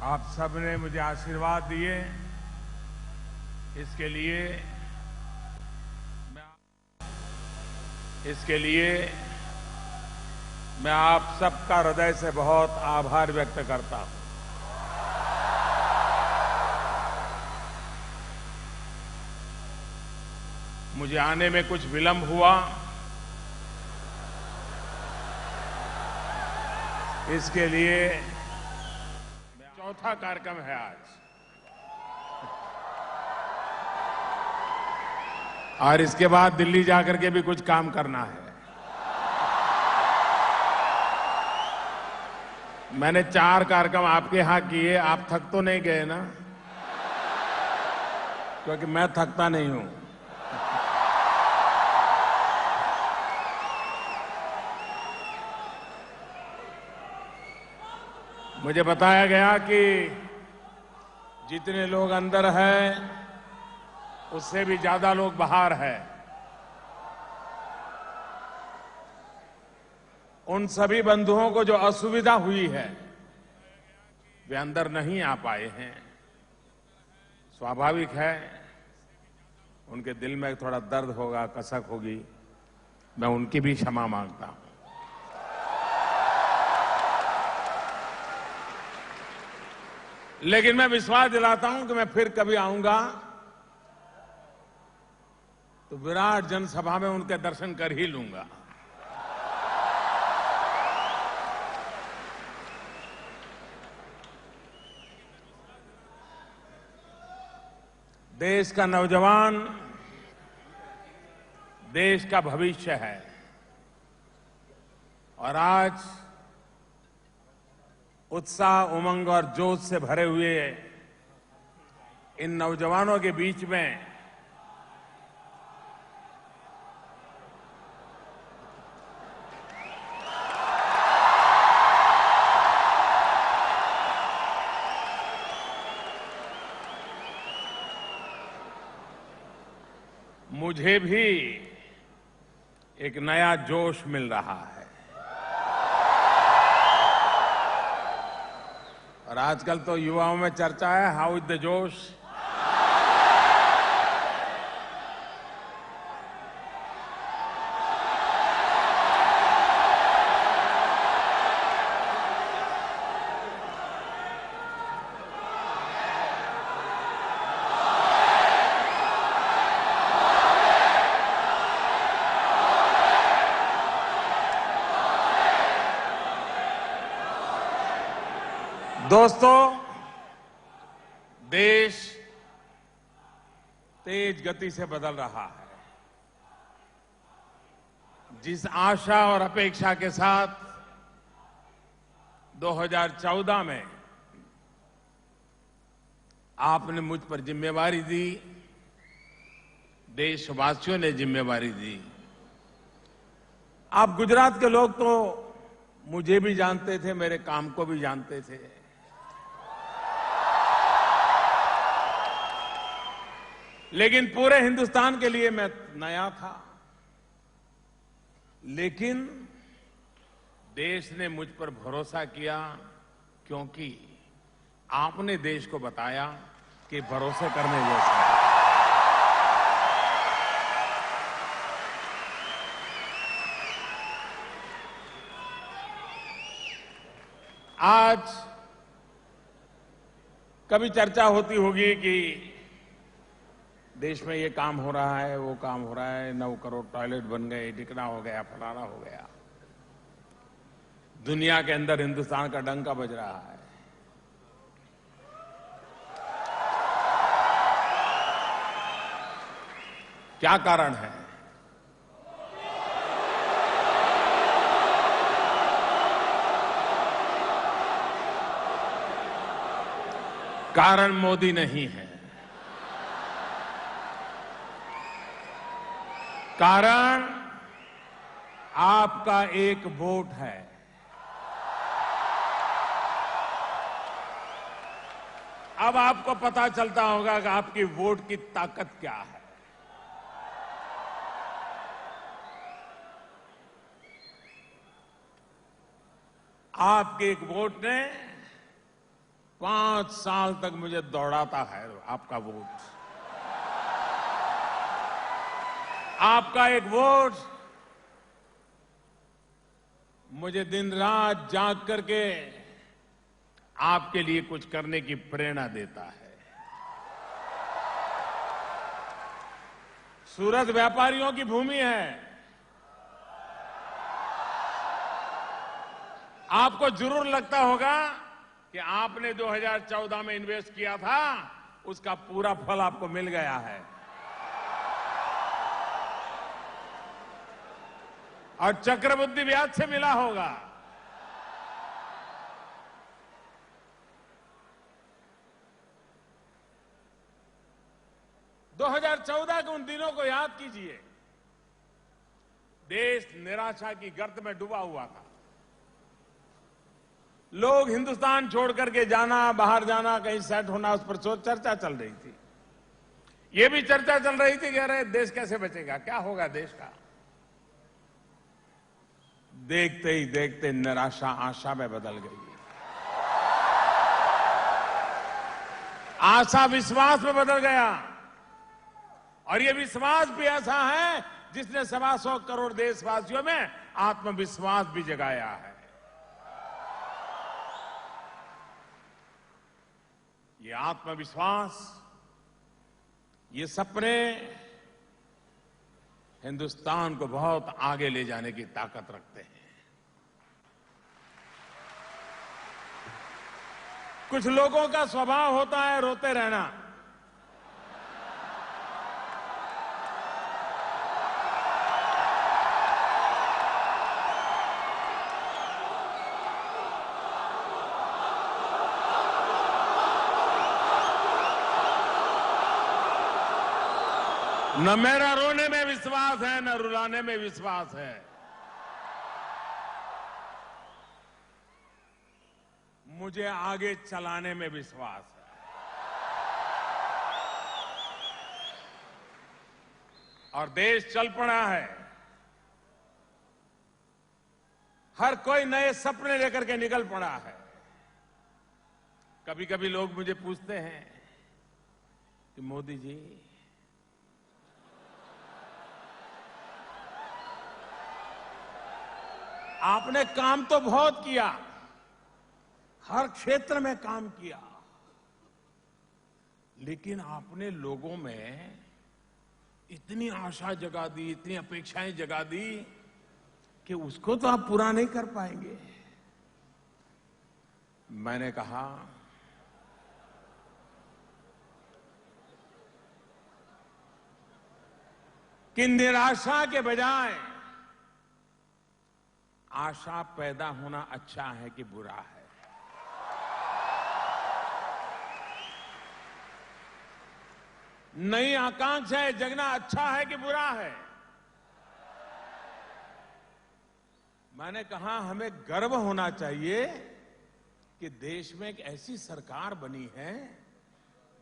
आप सबने मुझे आशीर्वाद दिए, इसके लिए मैं आप सबका हृदय से बहुत आभार व्यक्त करता हूं। मुझे आने में कुछ विलंब हुआ, इसके लिए चौथा कार्यक्रम है आज, और इसके बाद दिल्ली जाकर के भी कुछ काम करना है। मैंने 4 कार्यक्रम आपके यहां किए, आप थक तो नहीं गए ना? क्योंकि मैं थकता नहीं हूं। मुझे बताया गया कि जितने लोग अंदर हैं उससे भी ज्यादा लोग बाहर हैं। उन सभी बंधुओं को जो असुविधा हुई है वे अंदर नहीं आ पाए हैं। स्वाभाविक है, उनके दिल में थोड़ा दर्द होगा, कसक होगी। मैं उनकी भी क्षमा मांगता हूं। लेकिन मैं विश्वास दिलाता हूं कि मैं फिर कभी आऊंगा तो विराट जनसभा में उनके दर्शन कर ही लूंगा। देश का नौजवान देश का भविष्य है, और आज उत्साह, उमंग और जोश से भरे हुए इन नौजवानों के बीच में मुझे भी एक नया जोश मिल रहा है। और आजकल तो युवाओं में चर्चा है, हाउ इज द जोश। दोस्तों, देश तेज गति से बदल रहा है। जिस आशा और अपेक्षा के साथ 2014 में आपने मुझ पर जिम्मेवारी दी, देशवासियों ने जिम्मेवारी दी। आप गुजरात के लोग तो मुझे भी जानते थे, मेरे काम को भी जानते थे। लेकिन पूरे हिंदुस्तान के लिए मैं नया था। लेकिन देश ने मुझ पर भरोसा किया, क्योंकि आपने देश को बताया कि भरोसे करने जैसा है। आज कभी चर्चा होती होगी कि देश में ये काम हो रहा है, वो काम हो रहा है, 9 करोड़ टॉयलेट बन गए, टिकना हो गया, फलाना हो गया। दुनिया के अंदर हिंदुस्तान का डंका बज रहा है। क्या कारण है? कारण मोदी नहीं है। कारण आपका एक वोट है। अब आपको पता चलता होगा कि आपकी वोट की ताकत क्या है। आपके एक वोट ने 5 साल तक मुझे दौड़ाता है आपका वोट। आपका एक वोट मुझे दिन रात जाग करके आपके लिए कुछ करने की प्रेरणा देता है। सूरत व्यापारियों की भूमि है। आपको जरूर लगता होगा कि आपने 2014 में इन्वेस्ट किया था, उसका पूरा फल आपको मिल गया है। और चक्रवृद्धि ब्याज से मिला होगा। दो 2014 के उन दिनों को याद कीजिए। देश निराशा की गर्त में डूबा हुआ था। लोग हिंदुस्तान छोड़ करके जाना, बाहर जाना, कहीं सेट होना, उस पर चर्चा चल रही थी। ये भी चर्चा चल रही थी कि अरे देश कैसे बचेगा, क्या होगा देश का। देखते ही देखते निराशा आशा में बदल गई। आशा विश्वास में बदल गया। और ये विश्वास भी ऐसा है जिसने 125 करोड़ देशवासियों में आत्मविश्वास भी जगाया है। ये आत्मविश्वास, ये सपने हिंदुस्तान को बहुत आगे ले जाने की ताकत रखते हैं। कुछ लोगों का स्वभाव होता है रोते रहना। न मेरा रोने में विश्वास है, न रुलाने में विश्वास है। मुझे आगे चलाने में विश्वास है। और देश चल पड़ा है। हर कोई नए सपने लेकर के निकल पड़ा है। कभी कभी लोग मुझे पूछते हैं कि मोदी जी, आपने काम तो बहुत किया, हर क्षेत्र में काम किया, लेकिन आपने लोगों में इतनी आशा जगा दी, इतनी अपेक्षाएं जगा दी कि उसको तो आप पूरा नहीं कर पाएंगे। मैंने कहा कि निराशा के बजाय आशा पैदा होना अच्छा है कि बुरा है। नई आकांक्षाएं जगना अच्छा है कि बुरा है। मैंने कहा हमें गर्व होना चाहिए कि देश में एक ऐसी सरकार बनी है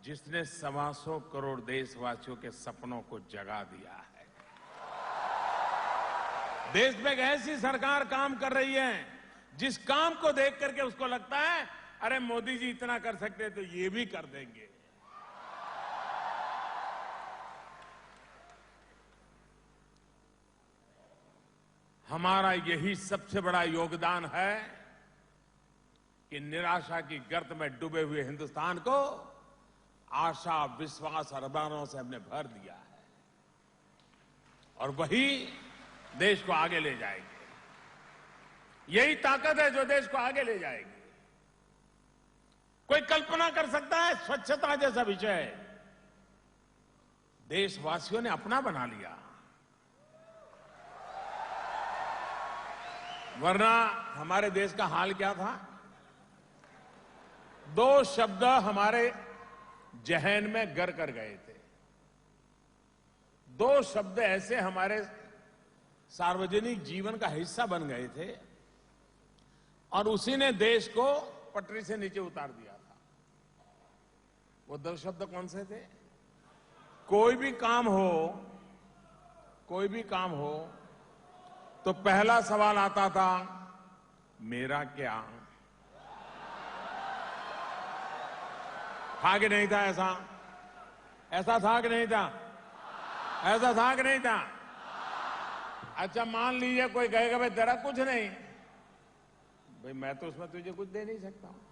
जिसने 125 करोड़ देशवासियों के सपनों को जगा दिया है। देश में एक ऐसी सरकार काम कर रही है जिस काम को देख करके उसको लगता है अरे मोदी जी इतना कर सकते तो ये भी कर देंगे। हमारा यही सबसे बड़ा योगदान है कि निराशा की गर्त में डूबे हुए हिंदुस्तान को आशा, विश्वास और अरमानों से हमने भर दिया है और वही देश को आगे ले जाएगी। यही ताकत है जो देश को आगे ले जाएगी। कोई कल्पना कर सकता है स्वच्छता जैसा विषय देशवासियों ने अपना बना लिया, वरना हमारे देश का हाल क्या था। 2 शब्द हमारे जहन में गर कर गए थे। 2 शब्द ऐसे हमारे सार्वजनिक जीवन का हिस्सा बन गए थे और उसी ने देश को पटरी से नीचे उतार दिया था। वो 2 शब्द कौन से थे? कोई भी काम हो तो पहला सवाल आता था मेरा क्या। था कि नहीं था ऐसा? ऐसा था कि नहीं था? ऐसा था कि नहीं था? अच्छा, मान लीजिए कोई कहेगा भाई तेरा कुछ नहीं, भाई मैं तो उसमें तुझे कुछ दे नहीं सकता हूं।